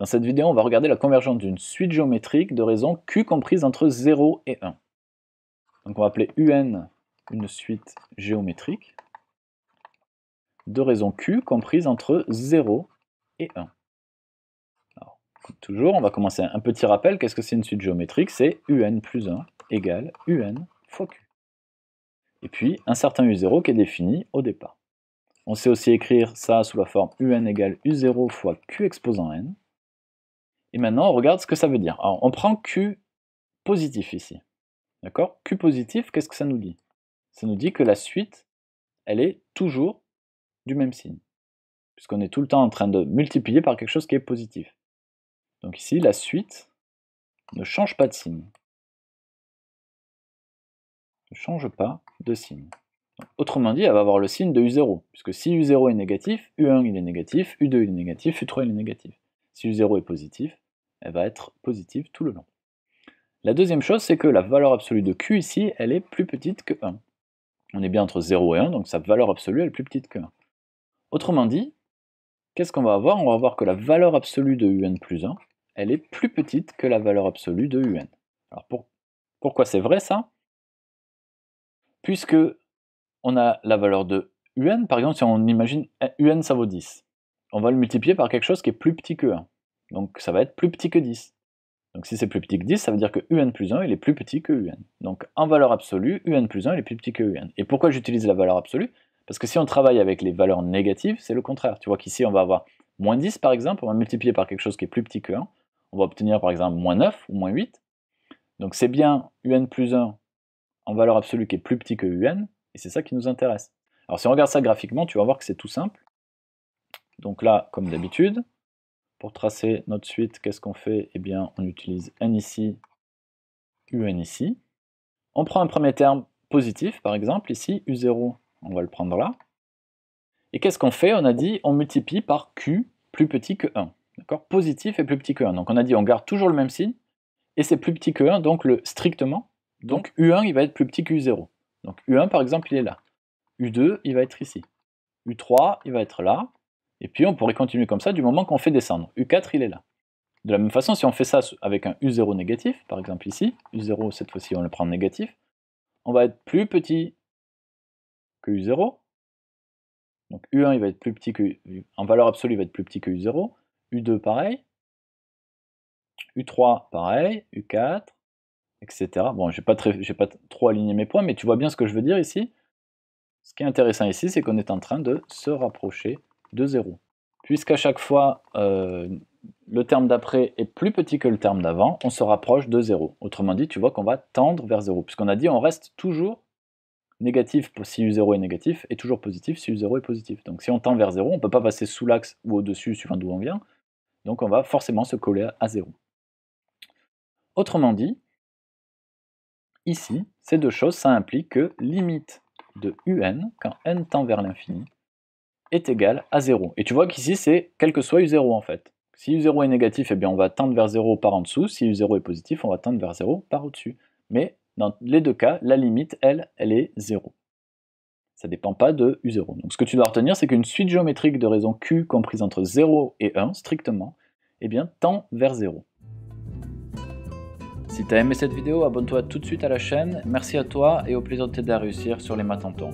Dans cette vidéo, on va regarder la convergence d'une suite géométrique de raisons Q comprises entre 0 et 1. Donc on va appeler UN une suite géométrique de raisons Q comprises entre 0 et 1. Alors, comme toujours, on va commencer un petit rappel. Qu'est-ce que c'est une suite géométrique? C'est UN plus 1 égale UN fois Q. Et puis, un certain U0 qui est défini au départ. On sait aussi écrire ça sous la forme UN égale U0 fois Q exposant N. Et maintenant, on regarde ce que ça veut dire. Alors, on prend Q positif ici. D'accord? Q positif, qu'est-ce que ça nous dit? Ça nous dit que la suite, elle est toujours du même signe. Puisqu'on est tout le temps en train de multiplier par quelque chose qui est positif. Donc ici, la suite ne change pas de signe. Ne change pas de signe. Donc, autrement dit, elle va avoir le signe de U0. Puisque si U0 est négatif, U1 il est négatif, U2 il est négatif, U3 il est négatif. Si U0 est positif, elle va être positive tout le long. La deuxième chose, c'est que la valeur absolue de Q ici, elle est plus petite que 1. On est bien entre 0 et 1, donc sa valeur absolue elle est plus petite que 1. Autrement dit, qu'est-ce qu'on va avoir? On va voir que la valeur absolue de UN plus 1, elle est plus petite que la valeur absolue de UN. Alors pourquoi c'est vrai ça? Puisque on a la valeur de UN, par exemple, si on imagine UN ça vaut 10, on va le multiplier par quelque chose qui est plus petit que 1. Donc ça va être plus petit que 10. Donc si c'est plus petit que 10, ça veut dire que UN plus 1 il est plus petit que UN. Donc en valeur absolue, UN plus 1 il est plus petit que UN. Et pourquoi j'utilise la valeur absolue? Parce que si on travaille avec les valeurs négatives, c'est le contraire. Tu vois qu'ici on va avoir moins 10 par exemple, on va multiplier par quelque chose qui est plus petit que 1. On va obtenir par exemple moins 9 ou moins 8. Donc c'est bien UN plus 1 en valeur absolue qui est plus petit que UN, et c'est ça qui nous intéresse. Alors si on regarde ça graphiquement, tu vas voir que c'est tout simple. Donc là, comme d'habitude, pour tracer notre suite, qu'est-ce qu'on fait? Eh bien, on utilise N ici, UN ici. On prend un premier terme positif, par exemple, ici, U0, on va le prendre là. Et qu'est-ce qu'on fait? On a dit, on multiplie par Q plus petit que 1. D'accord? Positif est plus petit que 1. Donc on a dit, on garde toujours le même signe, et c'est plus petit que 1, donc strictement. Donc U1, il va être plus petit que U0. Donc U1, par exemple, il est là. U2, il va être ici. U3, il va être là. Et puis on pourrait continuer comme ça du moment qu'on fait descendre. U4, il est là. De la même façon, si on fait ça avec un U0 négatif, par exemple ici, U0 cette fois-ci on le prend négatif, on va être plus petit que U0. Donc U1 il va être plus petit que, en valeur absolue il va être plus petit que U0. U2 pareil. U3 pareil. U4, etc. Bon, je n'ai pas trop aligné mes points, mais tu vois bien ce que je veux dire ici. Ce qui est intéressant ici, c'est qu'on est en train de se rapprocher de 0. Puisqu'à chaque fois, le terme d'après est plus petit que le terme d'avant, on se rapproche de 0. Autrement dit, tu vois qu'on va tendre vers 0. Puisqu'on a dit on reste toujours négatif si U0 est négatif, et toujours positif si U0 est positif. Donc si on tend vers 0, on ne peut pas passer sous l'axe ou au-dessus, suivant d'où on vient. Donc on va forcément se coller à 0. Autrement dit, ici, ces deux choses, ça implique que limite de UN, quand n tend vers l'infini, est égal à 0. Et tu vois qu'ici, c'est quel que soit U0 en fait. Si U0 est négatif, eh bien on va tendre vers 0 par en dessous. Si U0 est positif, on va tendre vers 0 par au-dessus. Mais dans les deux cas, la limite, elle est 0. Ça ne dépend pas de U0. Donc ce que tu dois retenir, c'est qu'une suite géométrique de raisons Q comprise entre 0 et 1, strictement, eh bien tend vers 0. Si tu as aimé cette vidéo, abonne-toi tout de suite à la chaîne. Merci à toi et au plaisir de t'aider à réussir sur les maths en tongs.